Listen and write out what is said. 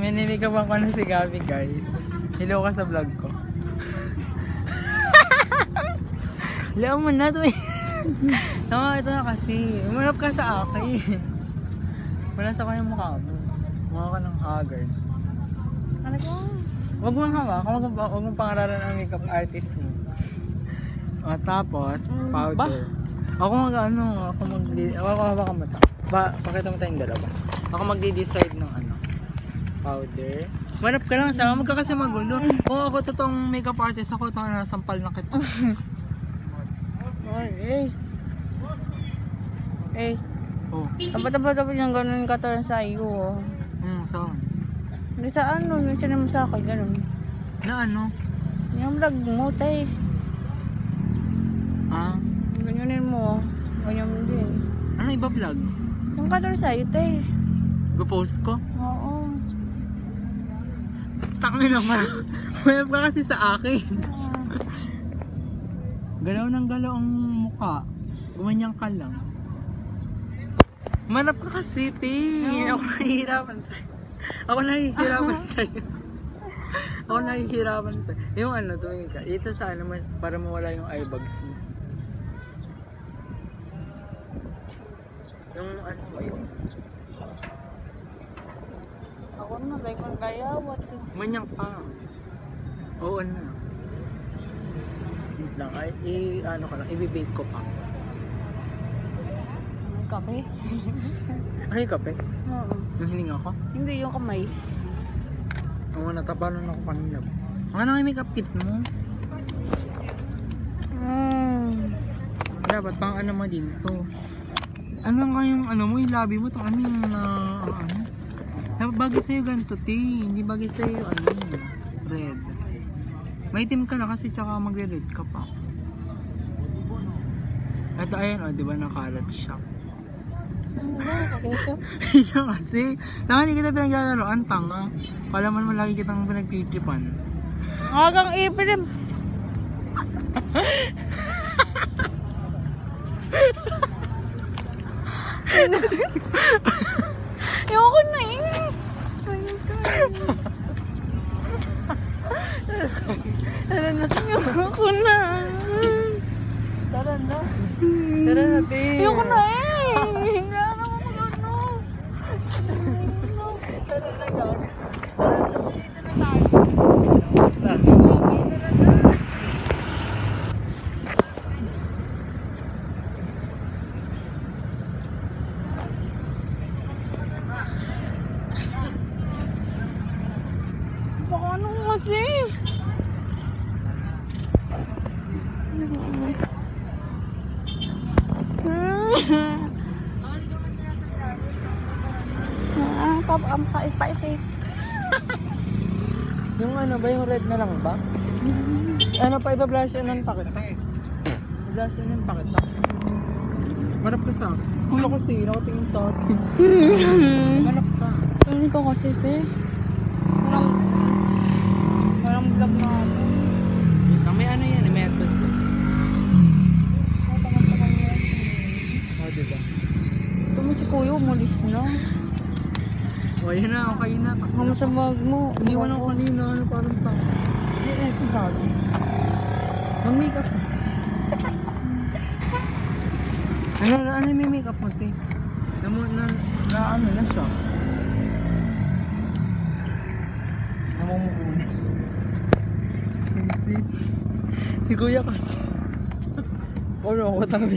Minimikapan ko na si Gabi, guys. Hello ka sa vlog ko. Alam mo na to eh. No, ito na kasi. Umarap ka sa akin. Wala sa kanyang mukha mo. Mukha ka ng haggard. Ano ko? Huwag mong hawak. Huwag mong pangaralan ang makeup artist mo. Tapos, powder. Ako hawakan mo ito. Pakita mo tayong dalawa. Ako magdi-decide ng powder. Manap ka lang, sama ka kasi magulo. Kung ako totoong makeup artist, ako itong nasampal na kita. Oh. Tapat yung ganun katawan sa iyo. Saan? Hindi sa yung sinama sa akin, ganun. Na ano? Yung vlog mo, tay. Ganyanin mo, ganyan mo din. Ano iba vlog? Yung katawan sa iyo, tay. Go-post ko? Oo. Tangin naman. Mayroon ka kasi sa akin. Galaw ng galaw ang mukha. Gumanyan ka lang. Manap ka kasi, te. Ako nahihirapan sa'yo. Ako nahihirapan sa'yo. Yung tumingin ka. Ito sa para mawala yung eye bags mo. Yung mo yun. Ako na, tayo kong gayawat. Manyang pa. Oo na. Wait lang. I-bake ko pa. Kape? Ay, kape? Oo. Yung hininga ko? Hindi, yung kamay. Oo, natapanan ako kanina. Ano yung makeup kit mo? Dapat pang mo dito. Ano nga yung mo, yung labi mo, itong yung dapat bagay sa'yo ganito, te. Hindi bagay sa'yo red. Maitim ka na kasi tsaka magre-red ka pa. Ito ayan di ba nakalat siya. Iya kasi. Hindi kita pinaglalaroan, tanga. Kala mo naman lagi kitang pinagtitipan. Agang ipin. Ayoko na Tara na. Ayoko na. Tara na. Tara na, te. Ayoko na Hindi na ako magano. Tara na, Gabi. Baka ano kasi? Ang pait-pait eh. Yung ba yung red na lang ba? Pa iba-blushin pa kita. Blushin pa kita. Marap ka sa akin. Kuya kasi, nakatingin sa atin. Marap ka. Hindi ko kasi te. Walang vlog na ako. May yan, method. Tagal-tagal yan. Diba? Ito mo si kuya, umalis na. Yan na, okay na. Ano sa bag mo? Iniwan ako kanina, parang tao. Ito bago. Mag-makeup mo. Ano yung makeup mo, te? Na siya. Namumukuna. Si kuya kasi. Ano, watang